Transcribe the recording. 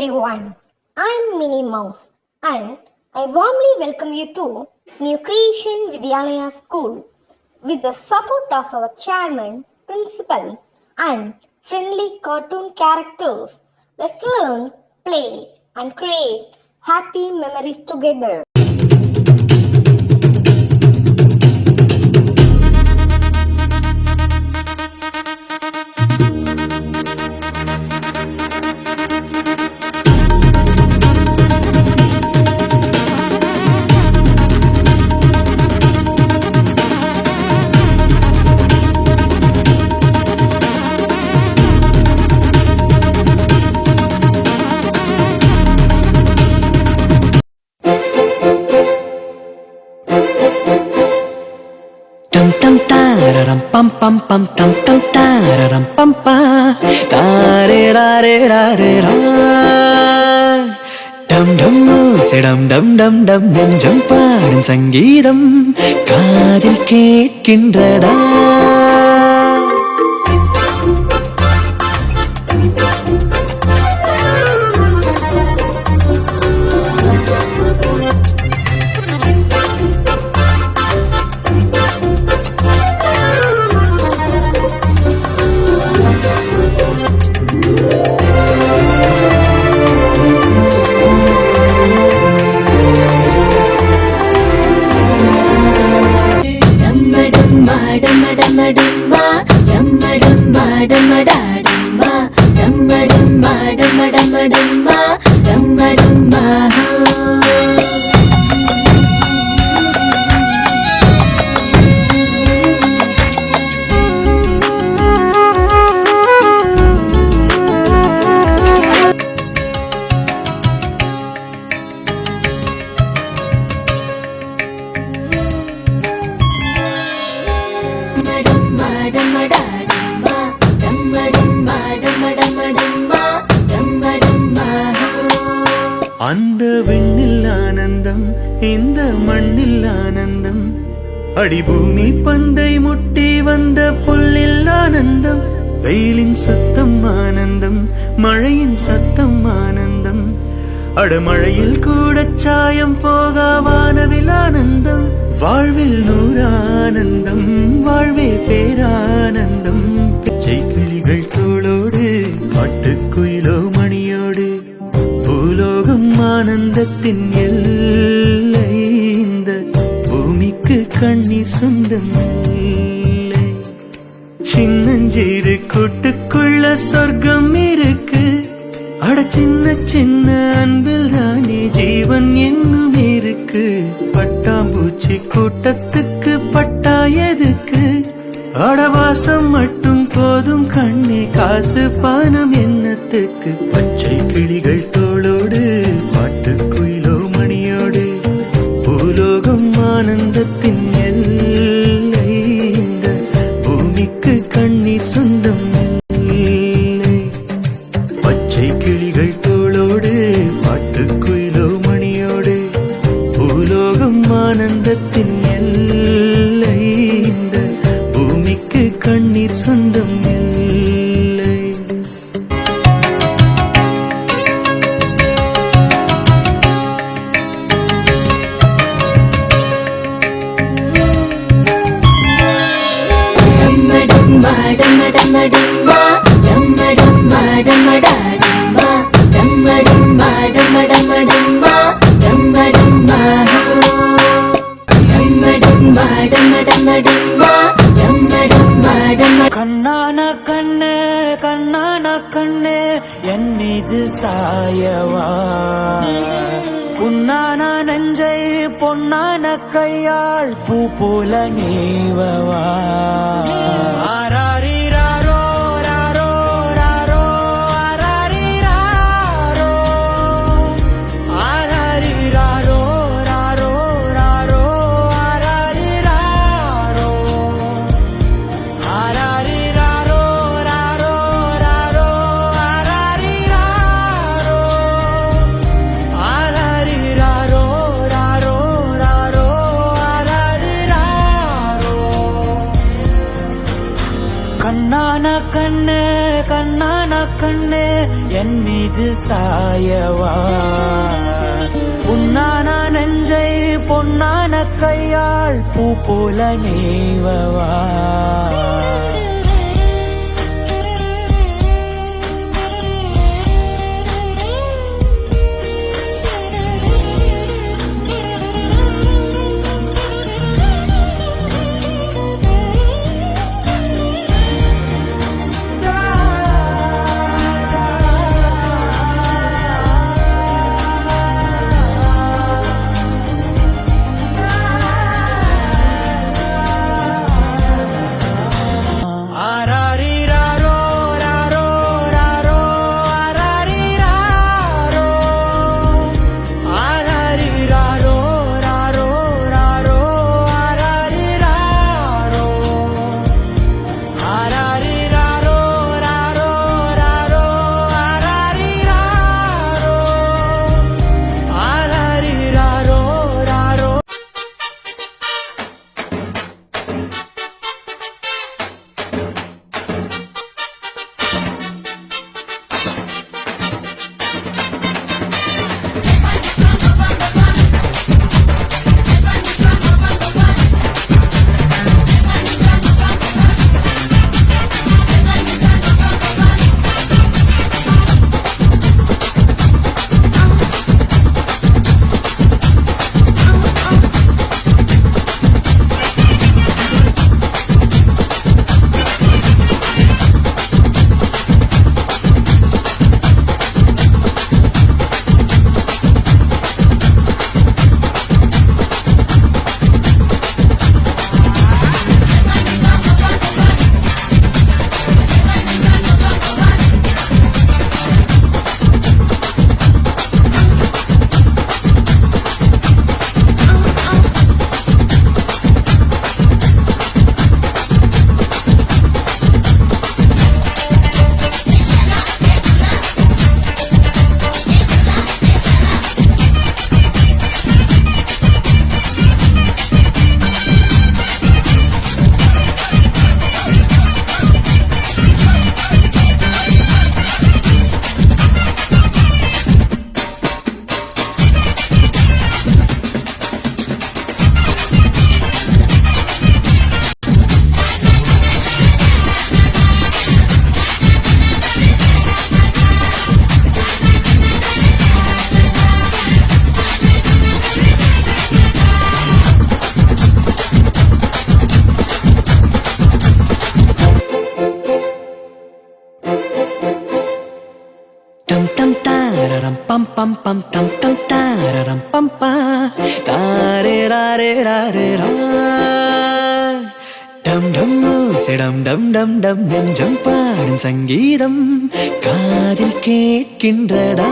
everyone. I'm Minnie Mouse and I warmly welcome you to New Creation Vidyalaya School. With the support of our chairman, principal and friendly cartoon characters, let's learn, play and create happy memories together. Pam pam pam tam tam tararam pam pa tare ra re ra re ra dum dum sedam dum dum dum nெஞ்சம் பாடும் சங்கீதம் காதில் கேட்கின்றதா அந்த விண்ணில் ஆனந்தம் இந்த மண்ணில் ஆனந்தம் அடிபூமி பந்தை முட்டி வந்த புல்லில் ஆனந்தம் வெயிலின் சத்தம் ஆனந்தம் மழையின் சத்தம் ஆனந்தம் அடமழையில் கூட சாயம் போகா வானவில் ஆனந்தம் வாழ்வில் நூறானந்தம் வாழ்வே பேரானந்தம் பிச்சை கிளிகள் தோளோடு பாட்டுக்குயிலோ மணியோடு பூலோகம் ஆனந்தத்தின் எல்லை இந்த பூமிக்கு கண்ணீர் சொந்தம் இல்லை சின்னஞ்சீரு கூட்டுக்குள்ள சொர்க்கம் இருக்கு அட சின்ன சின்ன அன்பில் தானே ஜீவன் என்னும் இருக்கு பட்டாம்பூச்சி கூட்டத்துக்கு பட்டா எதுக்கு அடவாசம் மட்டும் போதும் கண்ணே காசு பானம் என்னத்துக்கு பச்சை கிளிகள் தோளோடு பாட்டுக்குயிலோ மணியோடு பூலோகம் ஆனந்தத்தின் எல்லை இந்த பூமிக்கு கண்ணீர் சொந்தம் இல்லை பச்சை கிளிகள் தோளோடு பாட்டுக்குயிலோ மணியோடு பூலோகம் ஆனந்தத்தின் எல்லை இந்த பூமிக்கு கண்ணீர் சொந்தம் இல்லை கண்ணான கண்ணே கண்ணான கண்ணே என் மீது சாயவா புண்ணான நெஞ்சை பொன்னான கையால் பூ போல நீவவா ஆராரிராரோ ராரோ ராரோ ஆராரிராரோ ஆராரிராரோ ராரோ ராரோ ஆராரிராரோ ஆராரிராரோ ராரோ ராரோ ஆராரிராரோ ஆராரிராரோ ராரோ ராரோ ஆராரிராரோ என் மீது சாயவா புண்ணான நெஞ்சை பொன்னான கையால் பூ போல நேவவா pam pam pam tam tam tararam pam pa tare rare rare ra dum dum sedam dum dum dum நெஞ்சம் பாடும் சங்கீதம் காதில் கேட்கின்றதா